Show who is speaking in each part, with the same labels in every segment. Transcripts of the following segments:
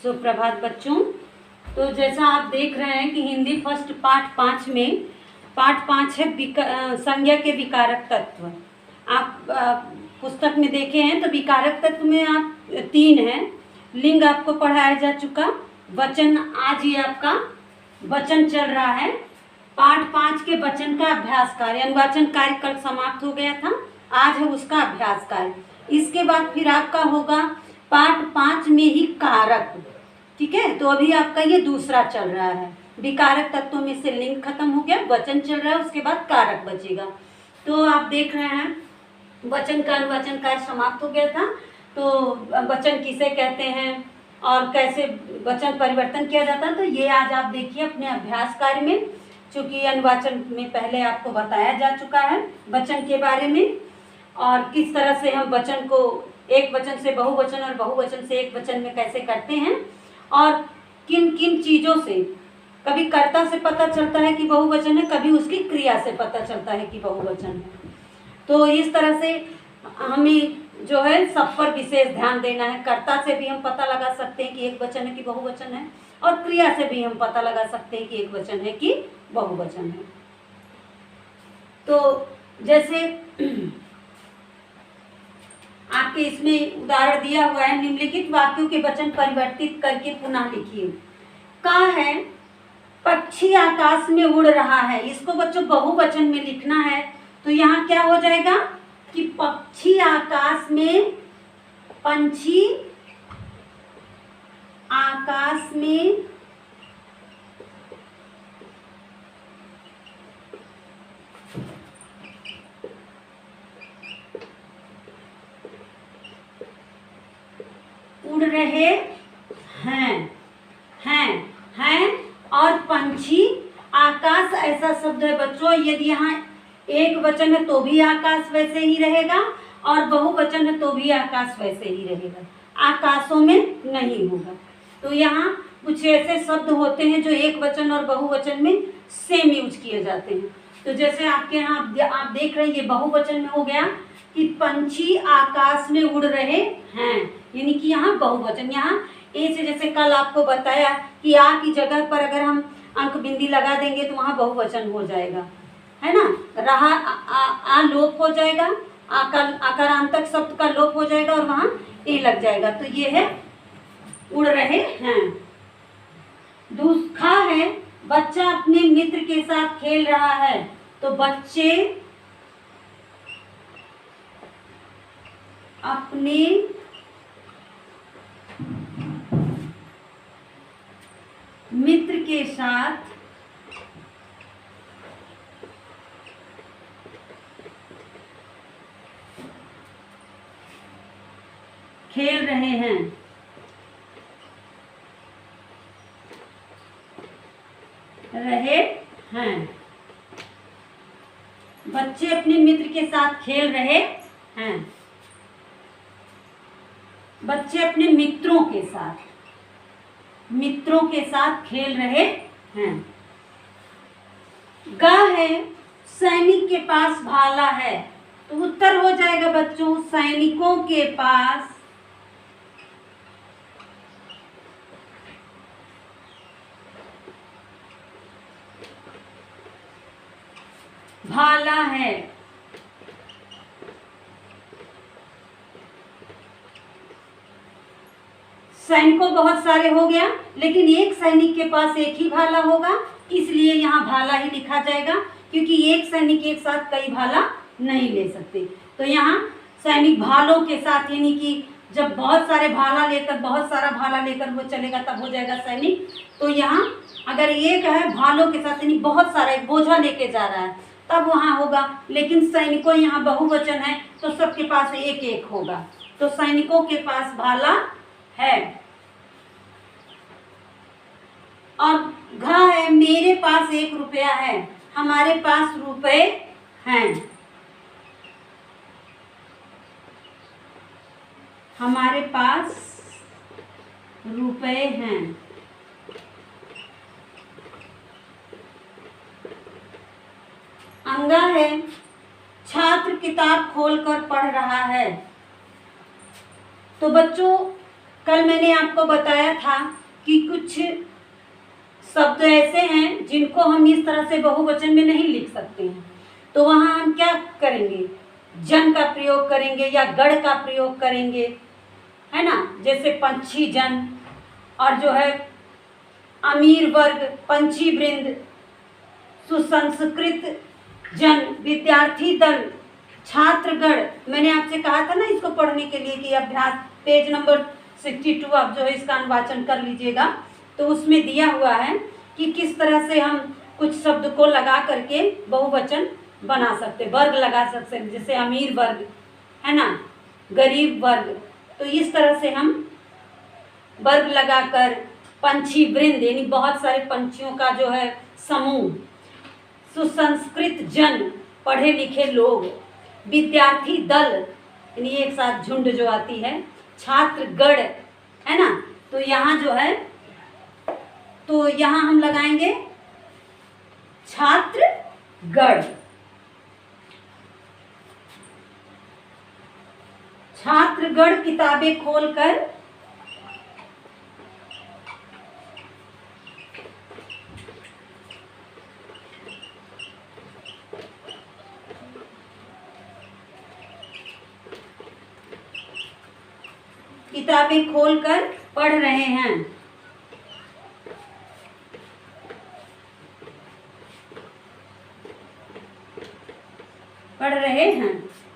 Speaker 1: सुप्रभात बच्चों। तो जैसा आप देख रहे हैं कि हिंदी फर्स्ट पाठ 5 में पाठ 5 है संज्ञा के विकारक तत्व। आप पुस्तक में देखे हैं तो विकारक तत्व में आप 3 हैं। लिंग आपको पढ़ाया जा चुका, वचन आज ही आपका वचन चल रहा है। पाठ 5 के वचन का अभ्यास कार्य, अनुवाचन कार्य कल समाप्त हो गया था, आज है उसका अभ्यास कार्य। इसके बाद फिर आपका होगा पाठ 5 में ही कारक। ठीक है, तो अभी आपका ये दूसरा चल रहा है। विकारक तत्वों में से लिंग खत्म हो गया, वचन चल रहा है, उसके बाद कारक बचेगा। तो आप देख रहे हैं वचन का अनुवाचन कार्य समाप्त हो गया था। तो वचन किसे कहते हैं और कैसे वचन परिवर्तन किया जाता है, तो ये आज आप देखिए अपने अभ्यास कार्य में। चूँकि अनुवाचन में पहले आपको बताया जा चुका है वचन के बारे में, और किस तरह से हम वचन को एक वचन से बहुवचन और बहुवचन से एक वचन में कैसे करते हैं, और किन किन चीज़ों से, कभी कर्ता से पता चलता है कि बहुवचन है, कभी उसकी क्रिया से पता चलता है कि बहुवचन है। तो इस तरह से हमें जो है सब पर विशेष ध्यान देना है। कर्ता से भी हम पता लगा सकते हैं कि एक वचन है कि बहुवचन है, और क्रिया से भी हम पता लगा सकते हैं कि एक वचन है कि बहुवचन है। तो जैसे आपके इसमें उदाहरण दिया हुआ है, निम्नलिखित वाक्यों के वचन परिवर्तित करके पुनः लिखिए। कहा है पक्षी आकाश में उड़ रहा है, इसको बच्चों बहुवचन में लिखना है। तो यहाँ क्या हो जाएगा कि पक्षी आकाश में, पंछी आकाश में उड़ रहे हैं, और पंछी आकाश ऐसा शब्द है बच्चों, यदि यहाँ एक वचन है तो भी आकाश वैसे ही रहेगा, और बहुवचन है तो भी आकाश वैसे ही रहेगा, आकाशों में नहीं होगा। तो यहाँ कुछ ऐसे शब्द होते हैं जो एक वचन और बहुवचन में सेम यूज किए जाते हैं। तो जैसे आपके यहाँ आप देख रहे हैं, ये बहुवचन में हो गया कि पंछी आकाश में उड़ रहे हैं, यानी कि यहाँ बहुवचन। यहाँ ए से, जैसे कल आपको बताया कि आ की जगह पर अगर हम अंक बिंदी लगा देंगे तो वहाँ बहुवचन हो जाएगा, है ना। रहा आ लोप हो जाएगा, आकारांतक शब्द का लोप हो जाएगा और वहाँ ए लग जाएगा। तो ये है उड़ रहे हैं। दूसरा है बच्चा अपने मित्र के साथ खेल रहा है, तो बच्चे अपने मित्र के साथ खेल रहे हैं, बच्चे अपने मित्र के साथ खेल रहे हैं, बच्चे अपने मित्रों के साथ खेल रहे हैं। गा है सैनिक के पास भाला है, तो उत्तर हो जाएगा बच्चों सैनिकों के पास भाला है। सैनिकों बहुत सारे हो गया, लेकिन एक सैनिक के पास एक ही भाला होगा, इसलिए यहाँ भाला ही लिखा जाएगा, क्योंकि एक सैनिक एक साथ कई भाला नहीं ले सकते। तो यहाँ सैनिक भालों के साथ, यानी कि जब बहुत सारे भाला लेकर, बहुत सारा भाला लेकर वो चलेगा तब हो जाएगा सैनिक। तो यहाँ अगर एक है भालों के साथ, यानी बहुत सारा एक बोझा लेके जा रहा है, तब वहाँ होगा। लेकिन सैनिकों यहाँ बहुवचन है तो सबके पास एक एक होगा, तो सैनिकों के पास भाला है। और घ है मेरे पास 1 रुपया है, हमारे पास रुपए हैं, हमारे पास रुपए हैं। अंगा है छात्र किताब खोलकर पढ़ रहा है, तो बच्चों कल मैंने आपको बताया था कि कुछ शब्द ऐसे हैं जिनको हम इस तरह से बहुवचन में नहीं लिख सकते हैं, तो वहाँ हम क्या करेंगे, जन का प्रयोग करेंगे या गण का प्रयोग करेंगे, है ना। जैसे पंछी जन, और जो है अमीर वर्ग, पंछी वृंद, सुसंस्कृत जन, विद्यार्थी दल, छात्रगण। मैंने आपसे कहा था ना इसको पढ़ने के लिए कि अभ्यास पेज नंबर 62 आप जो है इसका अनुवाचन कर लीजिएगा, तो उसमें दिया हुआ है कि किस तरह से हम कुछ शब्द को लगा करके बहुवचन बना सकते, वर्ग लगा सकते हैं। जैसे अमीर वर्ग, है ना, गरीब वर्ग, तो इस तरह से हम वर्ग लगाकर, पंछी वृंद यानी बहुत सारे पंछियों का जो है समूह, सुसंस्कृत जन पढ़े लिखे लोग, विद्यार्थी दल यानी एक साथ झुंड जो आती है, छात्र गण, है ना। तो यहाँ जो है, तो यहाँ हम लगाएंगे छात्र गण। छात्रगण किताबें खोलकर पढ़ रहे हैं।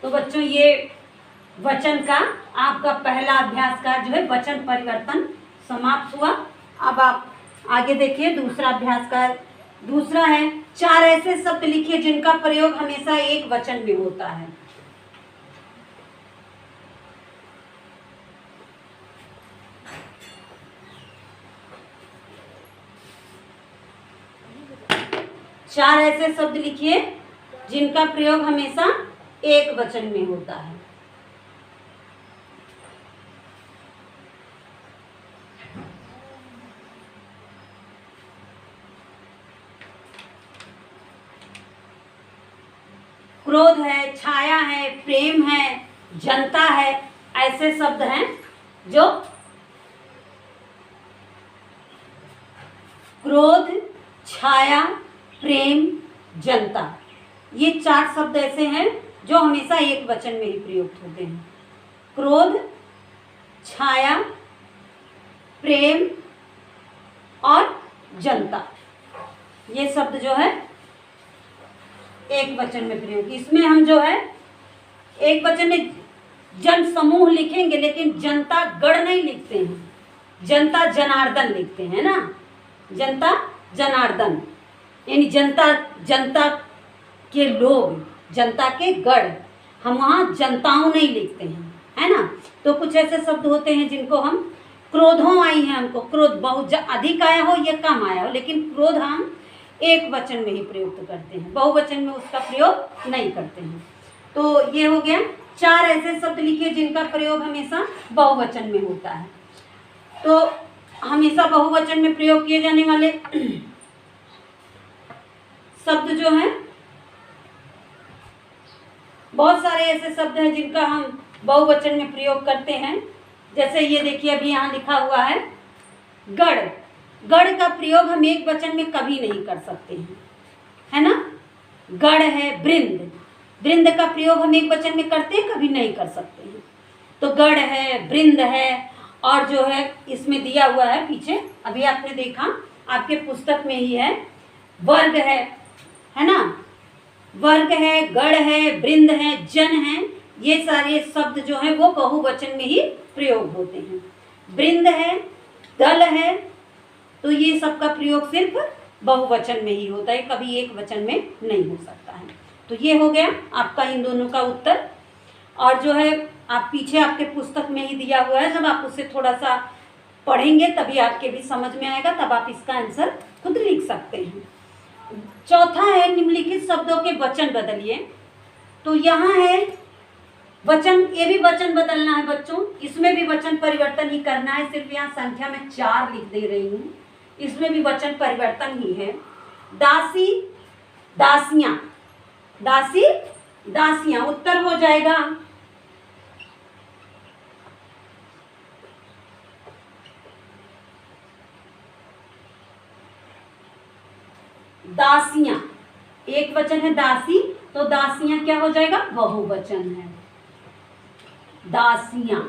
Speaker 1: तो बच्चों ये वचन का आपका पहला अभ्यास का जो है वचन परिवर्तन समाप्त हुआ। अब आप आगे देखिए दूसरा अभ्यास का। दूसरा है, 4 ऐसे शब्द लिखिए जिनका प्रयोग हमेशा एक वचन में होता है। चार ऐसे शब्द लिखिए जिनका प्रयोग हमेशा एक वचन में होता है। क्रोध है, छाया है, प्रेम है, जनता है, ऐसे शब्द हैं जो क्रोध, छाया, प्रेम, जनता, ये 4 शब्द ऐसे हैं जो हमेशा एक वचन में ही प्रयुक्त होते हैं। क्रोध, छाया, प्रेम और जनता, ये शब्द जो है एक वचन में प्रयोग। इसमें हम जो है एक वचन में जन समूह लिखेंगे, लेकिन जनता गण नहीं लिखते हैं, जनता जनार्दन लिखते हैं ना। जनता जनार्दन यानी जनता के लोग, जनता के गण, हम वहाँ जनताओं नहीं लिखते हैं, है ना। तो कुछ ऐसे शब्द होते हैं जिनको हम, क्रोधों आई है, हमको क्रोध बहुत अधिक आया हो या कम आया हो, लेकिन क्रोध हम एक वचन में ही प्रयुक्त करते हैं, बहुवचन में उसका प्रयोग नहीं करते हैं। तो ये हो गया 4 ऐसे शब्द लिखिए जिनका प्रयोग हमेशा बहुवचन में होता है। तो हमेशा बहुवचन में प्रयोग किए जाने वाले शब्द जो हैं, बहुत सारे ऐसे शब्द हैं जिनका हम बहुवचन में प्रयोग करते हैं। जैसे ये देखिए अभी यहाँ लिखा हुआ है गढ़। गढ़ का प्रयोग हम एक वचन में कभी नहीं कर सकते हैं, है ना। गढ़ है, वृंद, वृंद का प्रयोग हम एक वचन में करते हैं, कभी नहीं कर सकते हैं। तो गढ़ है, वृंद है, और जो है इसमें दिया हुआ है पीछे, अभी आपने देखा आपके पुस्तक में ही है, वर्ग है ना, वर्ग है, गढ़ है, वृंद है, जन है, ये सारे शब्द जो हैं वो बहुवचन में ही प्रयोग होते हैं। वृंद है, दल है, तो ये सब का प्रयोग सिर्फ बहुवचन में ही होता है, कभी एक वचन में नहीं हो सकता है। तो ये हो गया आपका इन दोनों का उत्तर। और जो है आप पीछे आपके पुस्तक में ही दिया हुआ है, जब आप उसे थोड़ा सा पढ़ेंगे तभी आपके भी समझ में आएगा, तब आप इसका आंसर खुद लिख सकते हैं। चौथा है, निम्नलिखित शब्दों के वचन बदलिए। तो यहाँ है वचन, ये भी वचन बदलना है बच्चों, इसमें भी वचन परिवर्तन ही करना है। सिर्फ यहाँ संख्या में 4 लिख दे रही हूँ, इसमें भी वचन परिवर्तन ही है। दासी, दासियां, दासी, दासियां, उत्तर हो जाएगा दासियां, एक वचन है दासी, तो दासियां क्या हो जाएगा? बहुवचन है, दासियां।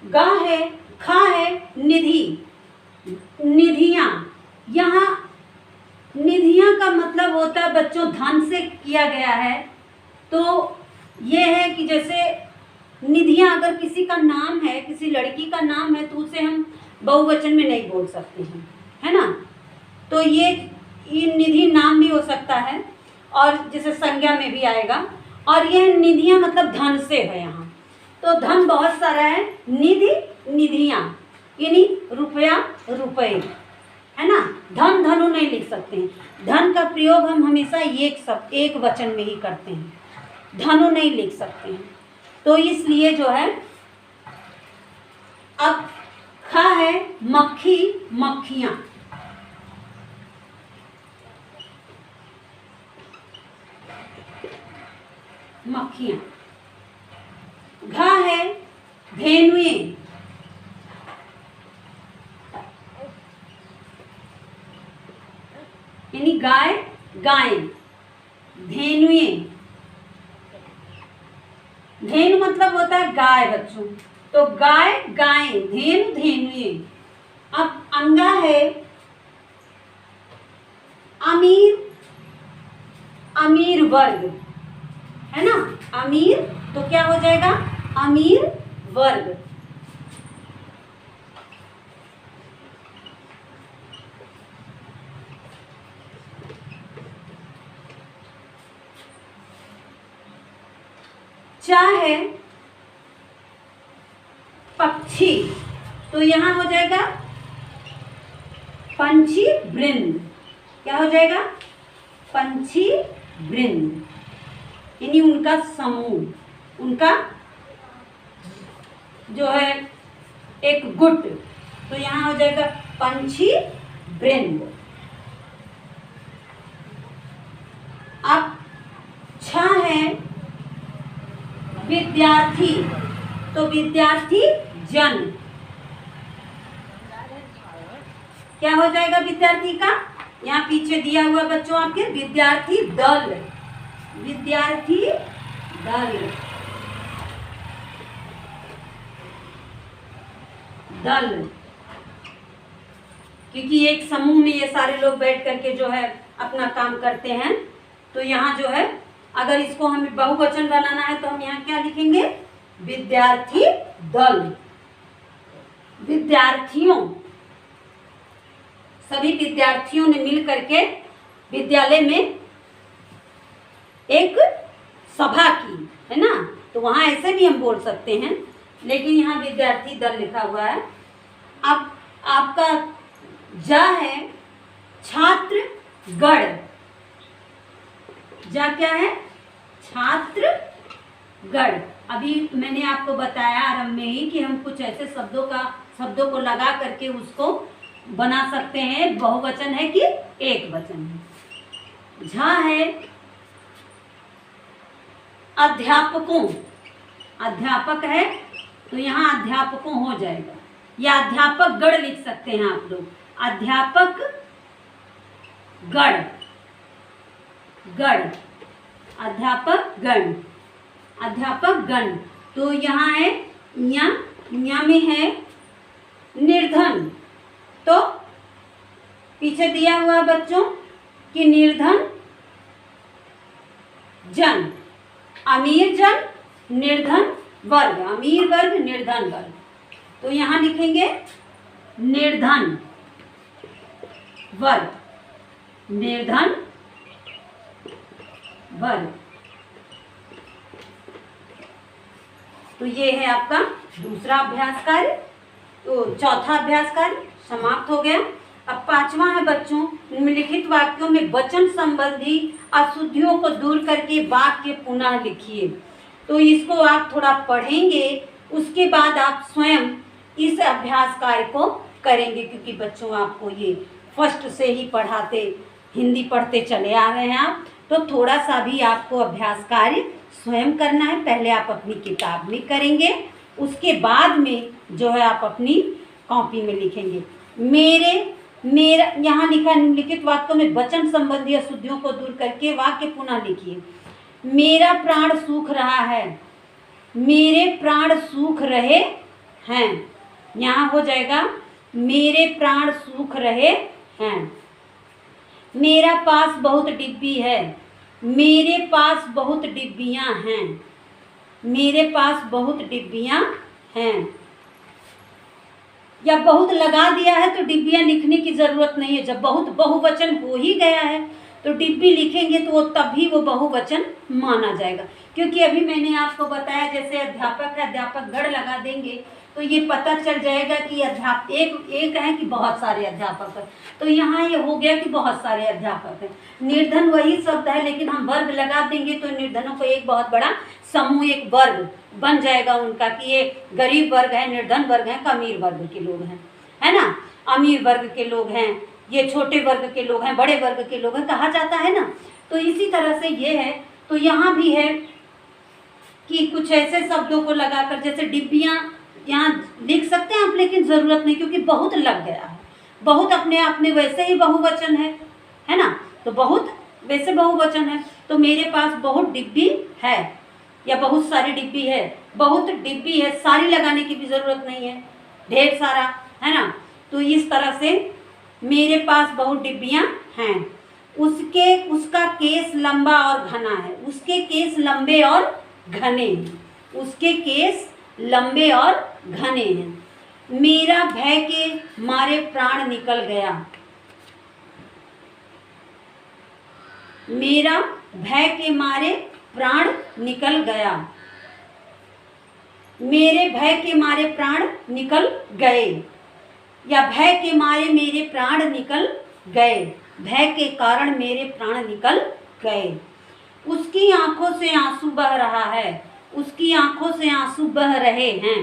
Speaker 1: गा है, खा है, निधि, निधियां। यहाँ निधियां का मतलब होता है बच्चों धन से किया गया है। तो ये है कि जैसे निधियां अगर किसी का नाम है, किसी लड़की का नाम है, तो उसे हम बहुवचन में नहीं बोल सकते हैं, है ना। तो ये निधि नाम भी हो सकता है और जैसे संज्ञा में भी आएगा। और यह निधियां मतलब धन से है यहाँ, तो धन बहुत सारा है, निधि निधियां, यानी रुपया रुपए, है ना। धन धनु नहीं लिख सकते हैं। धन का प्रयोग हम हमेशा एक वचन में ही करते हैं, धनु नहीं लिख सकते हैं। तो इसलिए जो है, अब खा है मक्खी मक्खियां, मक्खियां। घा है धेनुएं, यानी गाय गाय, धेनुएं, धेनु मतलब होता है गाय बच्चों, तो गाय गाय, धेनु धेनुएं। अब अंगा है अमीर अमीर वर्ग, है ना, अमीर, तो क्या हो जाएगा? अमीर वर्ग। चा है पक्षी, तो यहां हो जाएगा पंछी वृंद। क्या हो जाएगा? पंछी वृंद, यानी उनका समूह, उनका जो है एक गुट, तो यहां हो जाएगा पंछी वृंद। अब छा है विद्यार्थी, तो विद्यार्थी जन, क्या हो जाएगा विद्यार्थी का? यहाँ पीछे दिया हुआ बच्चों आपके विद्यार्थी दल, विद्यार्थी दल, दल, क्योंकि एक समूह में ये सारे लोग बैठ करके जो है अपना काम करते हैं। तो यहाँ जो है अगर इसको हमें बहुवचन बनाना है तो हम यहाँ क्या लिखेंगे? विद्यार्थी दल, विद्यार्थियों, सभी विद्यार्थियों ने मिल करके विद्यालय में एक सभा की, है ना। तो वहां ऐसे भी हम बोल सकते हैं, लेकिन यहाँ विद्यार्थी दल लिखा हुआ है। अब आपका जा है छात्र गण, जा क्या है? छात्र गण। अभी मैंने आपको बताया आरंभ में ही कि हम कुछ ऐसे शब्दों को लगा करके उसको बना सकते हैं, बहुवचन है कि एक वचन है। झा है अध्यापकों, अध्यापक है तो यहाँ अध्यापकों हो जाएगा, या अध्यापक गण लिख सकते हैं आप लोग, अध्यापक गण, गण, अध्यापक गण, अध्यापक गण। तो यहाँ है न्या में है निर्धन, तो पीछे दिया हुआ बच्चों कि निर्धन जन, अमीर जन, निर्धन वर्ग, अमीर वर्ग निर्धन वर्ग। तो यहाँ लिखेंगे निर्धन वर्ग, निर्धन वर्ग। तो ये है आपका दूसरा अभ्यास कार्य। तो चौथा अभ्यास कार्य समाप्त हो गया। अब पांचवा है बच्चों, निम्नलिखित वाक्यों में वचन संबंधी अशुद्धियों को दूर करके वाक्य पुनः लिखिए। तो इसको आप थोड़ा पढ़ेंगे, उसके बाद आप स्वयं इस अभ्यास कार्य को करेंगे, क्योंकि बच्चों आपको ये फर्स्ट से ही पढ़ाते, हिंदी पढ़ते चले आ रहे हैं आप, तो थोड़ा सा भी आपको अभ्यास कार्य स्वयं करना है। पहले आप अपनी किताब में करेंगे, उसके बाद में जो है आप अपनी कॉपी में लिखेंगे। मेरे, मेरा, यहाँ लिखा निम्नलिखित वाक्यों में वचन संबंधी अशुद्धियों को दूर करके वाक्य पुनः लिखिए। मेरा प्राण सूख रहा है, मेरे प्राण सूख रहे हैं। यहाँ हो जाएगा मेरे प्राण सूख रहे हैं। मेरा पास बहुत डिब्बी है, मेरे पास बहुत डिब्बियाँ हैं। मेरे पास बहुत डिब्बियाँ हैं। या बहुत लगा दिया है तो डिब्बियाँ लिखने की ज़रूरत नहीं है। जब बहुत बहुवचन हो ही गया है तो डिब्बी लिखेंगे तो वो तभी वो बहुवचन माना जाएगा। क्योंकि अभी मैंने आपको बताया जैसे अध्यापक है, अध्यापक गढ़ लगा देंगे तो ये पता चल जाएगा कि अध्यापक एक है कि बहुत सारे अध्यापक हैं। तो यहाँ ये हो गया कि बहुत सारे अध्यापक हैं। निर्धन वही शब्द है लेकिन हम वर्ग लगा देंगे तो निर्धनों को एक बहुत बड़ा समूह, एक वर्ग बन जाएगा उनका कि ये गरीब वर्ग है, निर्धन वर्ग है, अमीर वर्ग के लोग हैं, है ना। अमीर वर्ग के लोग हैं, ये छोटे वर्ग के लोग हैं, बड़े वर्ग के लोग हैं, कहा जाता है ना। तो इसी तरह से ये है। तो यहाँ भी है कि कुछ ऐसे शब्दों को लगाकर जैसे डिब्बियाँ यहाँ लिख सकते हैं आप, लेकिन ज़रूरत नहीं क्योंकि बहुत लग गया है। बहुत अपने आप में वैसे ही बहुवचन है ना। तो बहुत वैसे बहुवचन है। तो मेरे पास बहुत डिब्बी है या बहुत सारी डिब्बी है, बहुत डिब्बी है, सारी लगाने की भी ज़रूरत नहीं है, ढेर सारा, है ना। तो इस तरह से मेरे पास बहुत डिब्बियाँ हैं। उसका केस लंबा और घना है। उसके केस लंबे और घने हैं। उसके केस लंबे और घने हैं। मेरा भय के मारे प्राण निकल गया। मेरा भय के मारे प्राण निकल गया। मेरे भय के मारे प्राण निकल गए या भय के मारे मेरे प्राण निकल गए। भय के कारण मेरे प्राण निकल गए। उसकी आंखों से आंसू बह रहा है। उसकी आंखों से आंसू बह रहे हैं,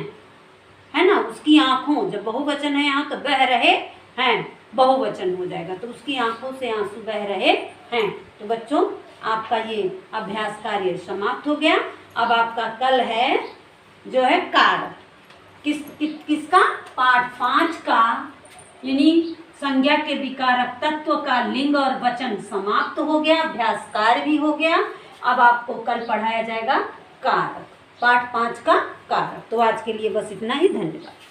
Speaker 1: है ना। उसकी आंखों, जब बहुवचन है यहाँ तो बह रहे हैं बहुवचन हो जाएगा। तो उसकी आंखों से आंसू बह रहे हैं। तो बच्चों आपका ये अभ्यास कार्य समाप्त हो गया। अब आपका कल है जो है कारक। किसका? पाठ 5 का, यानी संज्ञा के विकारक तत्व का लिंग और वचन समाप्त हो गया, अभ्यास कार्य भी हो गया। अब आपको कल पढ़ाया जाएगा कारक, पाठ 5 का कारक। तो आज के लिए बस इतना ही। धन्यवाद।